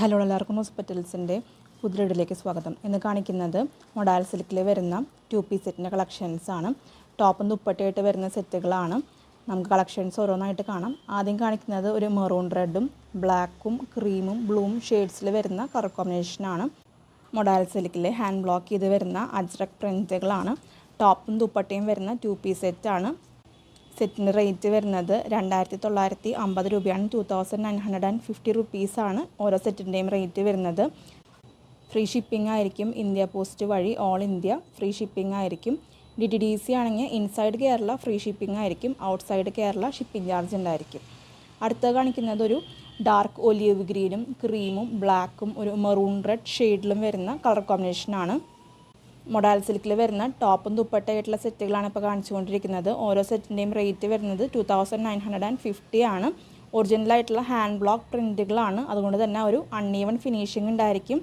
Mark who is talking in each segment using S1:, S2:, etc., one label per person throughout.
S1: Hello എല്ലാവർക്കും ഹോസ്പിറ്റൽസിൻ്റെ പുതിയൊരിലേക്ക് സ്വാഗതം. ഇന്ന് കാണിക്കുന്നത് മൊഡാൽ സിൽക്കിൽ വരുന്ന 2-piece സെറ്റിൻ്റെ കളക്ഷൻസാണ്. ടോപ്പും ദുപ്പട്ടയായിട്ട് വരുന്ന സെറ്റുകളാണ്. നമുക്ക് കളക്ഷൻസ് ഓരോന്നായിട്ട് കാണാം. ആദ്യം കാണിക്കുന്നത് ഒരു മെറൂൺ റെഡും ബ്ലാക്കും ക്രീമും ബ്ലൂവും ഷെയ്ഡ്സിൽ വരുന്ന കളർ കോമ്പിനേഷനാണ്. മൊഡാൽ സിൽക്കിൽ ഹാൻഡ് ബ്ലോക്ക് ചെയ്ത് വരുന്ന അജ്രക് പ്രിൻറ്റുകളാണ്. ടോപ്പും ദുപ്പട്ടയും വരുന്ന 2-piece സെറ്റാണ്. സെറ്റിൻ്റെ റേറ്റ് വരുന്നത് 2950 രൂപയാണ്. 2950 റുപ്പീസാണ് ഓരോ സെറ്റിൻ്റെയും റേറ്റ് വരുന്നത്. ഫ്രീ ഷിപ്പിംഗ് ആയിരിക്കും. ഇന്ത്യ പോസ്റ്റ് വഴി ഓൾ ഇന്ത്യ ഫ്രീ ഷിപ്പിംഗ് ആയിരിക്കും. DTDC ആണെങ്കിൽ ഇൻസൈഡ് കേരള ഫ്രീ ഷിപ്പിംഗ് ആയിരിക്കും. ഔട്ട്സൈഡ് കേരള ഷിപ്പിംഗ് ചാർജ് ഉണ്ടായിരിക്കും. അടുത്ത കാണിക്കുന്നത് ഒരു ഡാർക്ക് ഒലീവ് ഗ്രീനും ക്രീമും ബ്ലാക്കും ഒരു മെറൂൺ റെഡ് ഷെയ്ഡിലും വരുന്ന കളർ കോമ്പിനേഷനാണ്. മൊഡാൽ സിൽക്കിൽ വരുന്ന ടോപ്പും ദുപ്പട്ടയായിട്ടുള്ള സെറ്റുകളാണ് ഇപ്പോൾ കാണിച്ചുകൊണ്ടിരിക്കുന്നത്. ഓരോ സെറ്റിൻ്റെയും റേറ്റ് വരുന്നത് 2950 ആണ്. ഒറിജിനലായിട്ടുള്ള ഹാൻഡ് ബ്ലോക്ക് പ്രിൻറ്റുകളാണ്. അതുകൊണ്ട് തന്നെ ഒരു അൺഈവൻ ഫിനിഷിംഗ് ഉണ്ടായിരിക്കും.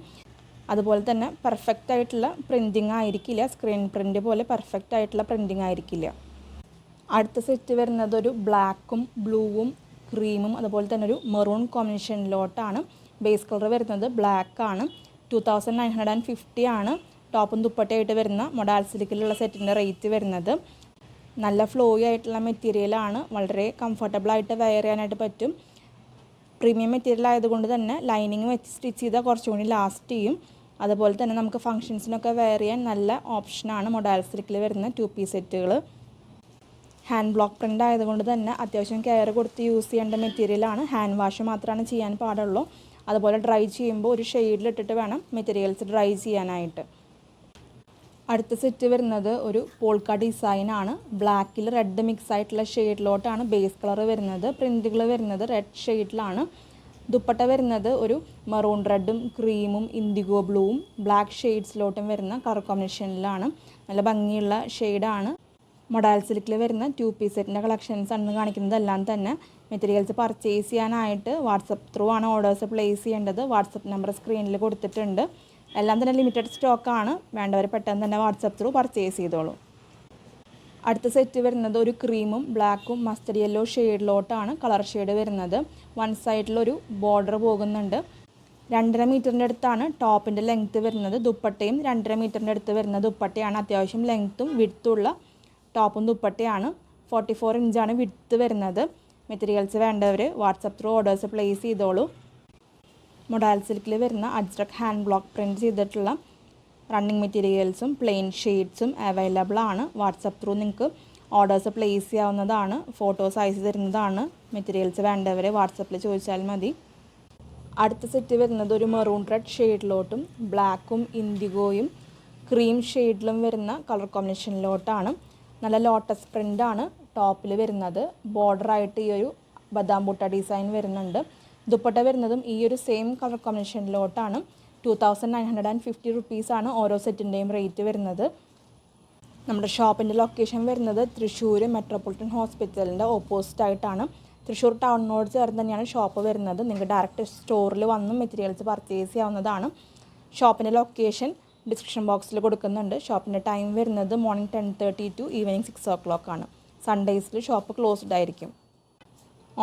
S1: അതുപോലെ തന്നെ പെർഫെക്റ്റ് ആയിട്ടുള്ള പ്രിൻറ്റിങ് ആയിരിക്കില്ല. സ്ക്രീൻ പ്രിൻറ്റ് പോലെ പെർഫെക്റ്റ് ആയിട്ടുള്ള പ്രിൻറ്റിങ് ആയിരിക്കില്ല. അടുത്ത സെറ്റ് വരുന്നത് ഒരു ബ്ലാക്കും ബ്ലൂവും ക്രീമും അതുപോലെ തന്നെ ഒരു മെറൂൺ കോമ്പിനേഷനിലോട്ടാണ്. ബേസ് കളർ വരുന്നത് ബ്ലാക്ക് ആണ്. 2950 ആണ് ടോപ്പും ദുപ്പട്ടയായിട്ട് വരുന്ന മൊഡാൽ സിൽക്കിലുള്ള സെറ്റിൻ്റെ റേറ്റ് വരുന്നത്. നല്ല ഫ്ലോയി ആയിട്ടുള്ള മെറ്റീരിയലാണ്. വളരെ കംഫർട്ടബിളായിട്ട് വെയർ ചെയ്യാനായിട്ട് പറ്റും. പ്രീമിയം മെറ്റീരിയൽ ആയതുകൊണ്ട് തന്നെ ലൈനിങ് വെച്ച് സ്റ്റിച്ച് ചെയ്താൽ കുറച്ചുകൂടി ലാസ്റ്റ് ചെയ്യും. അതുപോലെ തന്നെ നമുക്ക് ഫംഗ്ഷൻസിനൊക്കെ വെയർ ചെയ്യാൻ നല്ല ഓപ്ഷനാണ് മൊഡാൽ സിൽക്കിൽ വരുന്ന 2-piece സെറ്റുകൾ. ഹാൻഡ് ബ്ലോക്ക് പ്രിൻ്റ് ആയതുകൊണ്ട് തന്നെ അത്യാവശ്യം കെയർ കൊടുത്ത് യൂസ് ചെയ്യേണ്ട മെറ്റീരിയലാണ്. ഹാൻഡ് വാഷ് മാത്രമാണ് ചെയ്യാൻ പാടുള്ളൂ. അതുപോലെ ഡ്രൈ ചെയ്യുമ്പോൾ ഒരു ഷെയ്ഡിലിട്ടിട്ട് വേണം മെറ്റീരിയൽസ് ഡ്രൈ ചെയ്യാനായിട്ട്. അടുത്ത സെറ്റ് വരുന്നത് ഒരു പോൾക്ക ഡിസൈനാണ്. ബ്ലാക്കിൽ റെഡ് മിക്സ് ആയിട്ടുള്ള ഷെയ്ഡിലോട്ടാണ് ബേസ് കളർ വരുന്നത്. പ്രിൻറ്റുകൾ വരുന്നത് റെഡ് ഷെയ്ഡിലാണ്. ദുപ്പട്ട വരുന്നത് ഒരു മെറൂൺ റെഡും ക്രീമും ഇൻഡിഗോ ബ്ലൂവും ബ്ലാക്ക് ഷെയ്ഡ്സിലോട്ടും വരുന്ന കളർ കോമ്പിനേഷനിലാണ്. നല്ല ഭംഗിയുള്ള ഷെയ്ഡാണ്. മൊഡാൽ സിൽക്കിൽ വരുന്ന 2-piece സെറ്റിൻ്റെ കളക്ഷൻസ് ആണ് കാണിക്കുന്നത്. എല്ലാം തന്നെ മെറ്റീരിയൽസ് പർച്ചേസ് ചെയ്യാനായിട്ട് വാട്സപ്പ് ത്രൂ ആണ് ഓർഡേഴ്സ് പ്ലേസ് ചെയ്യേണ്ടത്. വാട്സപ്പ് നമ്പർ സ്ക്രീനിൽ കൊടുത്തിട്ടുണ്ട്. എല്ലാം തന്നെ ലിമിറ്റഡ് സ്റ്റോക്കാണ്. വേണ്ടവർ പെട്ടെന്ന് തന്നെ വാട്സപ്പ് ത്രൂ പർച്ചേസ് ചെയ്തോളൂ. അടുത്ത സെറ്റ് വരുന്നത് ഒരു ക്രീമും ബ്ലാക്കും മസ്റ്റർഡ് യെല്ലോ ഷെയ്ഡിലോട്ടാണ് കളർ ഷെയ്ഡ് വരുന്നത്. വൺ സൈഡിലൊരു ബോർഡർ പോകുന്നുണ്ട്. 2.5 മീറ്ററിൻ്റെ അടുത്താണ് ടോപ്പിൻ്റെ ലെങ്ത്ത് വരുന്നത്. ദുപ്പട്ടയും 2.5 മീറ്ററിൻ്റെ അടുത്ത് വരുന്ന ദുപ്പട്ടയാണ്. അത്യാവശ്യം ലെങ്ത്തും വിഡ്ത്തുള്ള ടോപ്പും ദുപ്പട്ടയാണ്. 44 ഇഞ്ചാണ് വിഡ്ത്ത് വരുന്നത്. മെറ്റീരിയൽസ് വേണ്ടവർ വാട്സപ്പ് ത്രൂ ഓർഡേഴ്സ് പ്ലേസ് ചെയ്തോളൂ. മൊഡാൽ സിൽക്കിൽ വരുന്ന അജ്രക് ഹാൻഡ് ബ്ലോക്ക് പ്രിൻറ്റ് ചെയ്തിട്ടുള്ള റണ്ണിങ് മെറ്റീരിയൽസും പ്ലെയിൻ ഷെയ്ഡ്സും അവൈലബിൾ ആണ്. വാട്സപ്പ് ത്രൂ നിങ്ങൾക്ക് ഓർഡേഴ്സ് പ്ലേസ് ചെയ്യാവുന്നതാണ്. ഫോട്ടോ സൈസ് തരുന്നതാണ്. മെറ്റീരിയൽസ് വേണ്ടവർ വാട്സപ്പിൽ ചോദിച്ചാൽ മതി. അടുത്ത സെറ്റ് വരുന്നത് ഒരു മെറൂൺ റെഡ് ഷെയ്ഡിലോട്ടും ബ്ലാക്കും ഇൻഡിഗോയും ക്രീം ഷെയ്ഡിലും വരുന്ന കളർ കോമ്പിനേഷനിലോട്ടാണ്. നല്ല ലോട്ടസ് പ്രിൻ്റാണ് ടോപ്പിൽ വരുന്നത്. ബോർഡറായിട്ട് ഈ ഒരു ബദാം ബൂട്ട ഡിസൈൻ വരുന്നുണ്ട്. ദുപ്പട്ട വരുന്നതും ഈ ഒരു സെയിം കളർ കോമ്പിനേഷനിലോട്ടാണ്. 2950 റുപ്പീസാണ് ഓരോ സെറ്റിൻ്റെയും റേറ്റ് വരുന്നത്. നമ്മുടെ ഷോപ്പിൻ്റെ ലൊക്കേഷൻ വരുന്നത് തൃശ്ശൂർ മെട്രോപൊളിറ്റൻ ഹോസ്പിറ്റലിൻ്റെ ഓപ്പോസിറ്റ് ആയിട്ടാണ്. തൃശ്ശൂർ ടൗണിനോട് ചേർന്ന് തന്നെയാണ് ഷോപ്പ് വരുന്നത്. നിങ്ങൾക്ക് ഡയറക്റ്റ് സ്റ്റോറിൽ വന്നും മെറ്റീരിയൽസ് പർച്ചേസ് ചെയ്യാവുന്നതാണ്. ഷോപ്പിൻ്റെ ലൊക്കേഷൻ ഡിസ്ക്രിപ്ഷൻ ബോക്സിൽ കൊടുക്കുന്നുണ്ട്. ഷോപ്പിൻ്റെ ടൈം വരുന്നത് മോർണിംഗ് 10:30 ടു ഈവനിങ് 6 o'clock ആണ്. സൺഡേയ്സിൽ ഷോപ്പ് ക്ലോസ്ഡ് ആയിരിക്കും.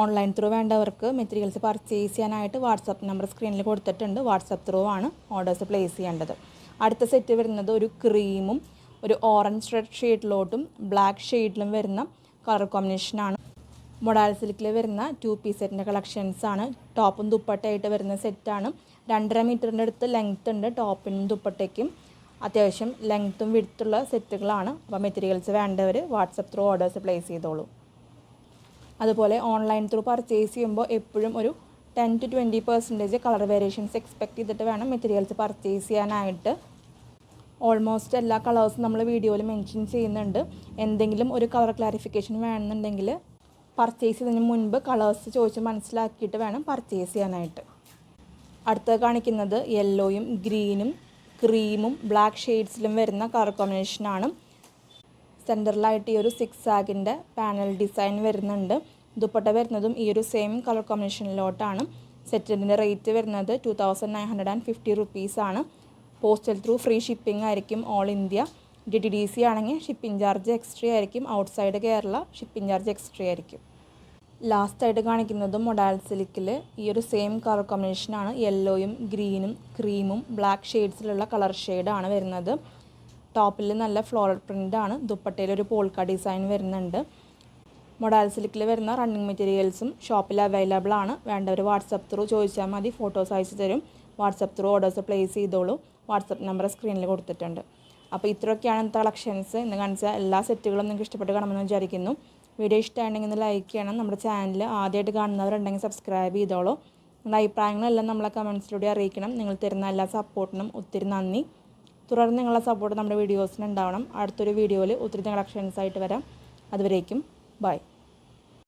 S1: ഓൺലൈൻ ത്രൂ വേണ്ടവർക്ക് മെറ്റീരിയൽസ് പർച്ചേസ് ചെയ്യാനായിട്ട് വാട്സപ്പ് നമ്പർ സ്ക്രീനിൽ കൊടുത്തിട്ടുണ്ട്. വാട്സപ്പ് ത്രൂ ആണ് ഓർഡേഴ്സ് പ്ലേസ് ചെയ്യേണ്ടത്. അടുത്ത സെറ്റ് വരുന്നത് ഒരു ക്രീമും ഒരു ഓറഞ്ച് റെഡ് ഷെയ്ഡിലോട്ടും ബ്ലാക്ക് ഷെയ്ഡിലും വരുന്ന കളർ കോമ്പിനേഷനാണ്. മൊഡാൽ സിൽക്കിൽ വരുന്ന 2-piece സെറ്റിൻ്റെ കളക്ഷൻസാണ്. ടോപ്പും ദുപ്പട്ടയായിട്ട് വരുന്ന സെറ്റാണ്. 2.5 മീറ്ററിൻ്റെ അടുത്ത് ലെങ്ത്ത് ഉണ്ട് ടോപ്പിനും ദുപ്പട്ടയ്ക്കും. അത്യാവശ്യം ലെങ്ത്തും വിഡ്ത്തുള്ള സെറ്റുകളാണ്. അപ്പോൾ മെറ്റീരിയൽസ് വേണ്ടവർ വാട്സപ്പ് ത്രൂ ഓർഡേഴ്സ് പ്ലേസ് ചെയ്തോളൂ. അതുപോലെ ഓൺലൈൻ ത്രൂ പർച്ചേസ് ചെയ്യുമ്പോൾ എപ്പോഴും ഒരു 10 to 20% കളർ വേരിയേഷൻസ് എക്സ്പെക്റ്റ് ചെയ്തിട്ട് വേണം മെറ്റീരിയൽസ് പർച്ചേസ് ചെയ്യാനായിട്ട്. ഓൾമോസ്റ്റ് എല്ലാ കളേഴ്സും നമ്മൾ വീഡിയോയിൽ മെൻഷൻ ചെയ്യുന്നുണ്ട്. എന്തെങ്കിലും ഒരു കളർ ക്ലാരിഫിക്കേഷൻ വേണമെന്നുണ്ടെങ്കിൽ പർച്ചേസ് ചെയ്യുന്നതിന് മുൻപ് കളേഴ്സ് ചോദിച്ച് മനസ്സിലാക്കിയിട്ട് വേണം പർച്ചേസ് ചെയ്യാനായിട്ട്. അടുത്തത് കാണിക്കുന്നത് യെല്ലോയും ഗ്രീനും ക്രീമും ബ്ലാക്ക് ഷെയ്ഡ്സിലും വരുന്ന കളർ കോമ്പിനേഷനാണ്. സെൻറ്ററിലായിട്ട് ഈ ഒരു 6 ആഗിൻ്റെ പാനൽ ഡിസൈൻ വരുന്നുണ്ട്. ദുപ്പട്ട വരുന്നതും ഈ ഒരു സെയിം കളർ കോമ്പിനേഷനിലോട്ടാണ്. സെറ്റിൻ്റെ റേറ്റ് വരുന്നത് 2950 റുപ്പീസാണ്. പോസ്റ്റൽ ത്രൂ ഫ്രീ ഷിപ്പിംഗ് ആയിരിക്കും ഓൾ ഇന്ത്യ. DTDC ആണെങ്കിൽ ഷിപ്പിംഗ് ചാർജ് എക്സ്ട്രാ ആയിരിക്കും. Outside Kerala shipping charge extra ആയിരിക്കും. ലാസ്റ്റായിട്ട് കാണിക്കുന്നതും മൊഡാൽ സിൽക്കിൽ ഈ ഒരു സെയിം കളർ കോമ്പിനേഷനാണ്. യെല്ലോയും ഗ്രീനും ക്രീമും ബ്ലാക്ക് ഷെയ്ഡ്സിലുള്ള കളർ ഷെയ്ഡാണ് വരുന്നത്. ടോപ്പിൽ നല്ല ഫ്ലോറൽ പ്രിൻ്റാണ്. ദുപ്പട്ടയിൽ ഒരു പോൾക്ക ഡിസൈൻ വരുന്നുണ്ട്. മൊഡാൽ സിൽക്കിൽ വരുന്ന റണ്ണിങ് മെറ്റീരിയൽസും ഷോപ്പിൽ അവൈലബിൾ ആണ്. വേണ്ടവർ വാട്സപ്പ് ത്രൂ ചോദിച്ചാൽ മതി, ഫോട്ടോസ് അയച്ചു തരും. വാട്സപ്പ് ത്രൂ ഓർഡേഴ്സ് പ്ലേസ് ചെയ്തോളൂ. വാട്സപ്പ് നമ്പർ സ്ക്രീനിൽ കൊടുത്തിട്ടുണ്ട്. അപ്പോൾ ഇത്രയൊക്കെയാണ് ഇന്നത്തെ കളക്ഷൻസ്. ഇന്ന് കാണിച്ച എല്ലാ സെറ്റുകളും നിങ്ങൾക്ക് ഇഷ്ടപ്പെട്ട് കാണുമെന്ന് വിചാരിക്കുന്നു. വീഡിയോ ഇഷ്ടമായിട്ടുണ്ടെങ്കിൽ ഒന്ന് ലൈക്ക് ചെയ്യണം. നമ്മുടെ ചാനൽ ആദ്യമായിട്ട് കാണുന്നവരുണ്ടെങ്കിൽ സബ്സ്ക്രൈബ് ചെയ്തോളൂ. നിങ്ങളുടെ അഭിപ്രായങ്ങളെല്ലാം നമ്മളെ കമൻസിലൂടെ അറിയിക്കണം. നിങ്ങൾ തരുന്ന എല്ലാ സപ്പോർട്ടിനും ഒത്തിരി നന്ദി. തുടർന്ന് നിങ്ങളുടെ സപ്പോർട്ട് നമ്മുടെ വീഡിയോസിന് ഉണ്ടാവണം. അടുത്തൊരു വീഡിയോയിൽ ഒത്തിരി കളക്ഷൻസ് ആയിട്ട് വരാം. അതുവരേക്കും ബൈ.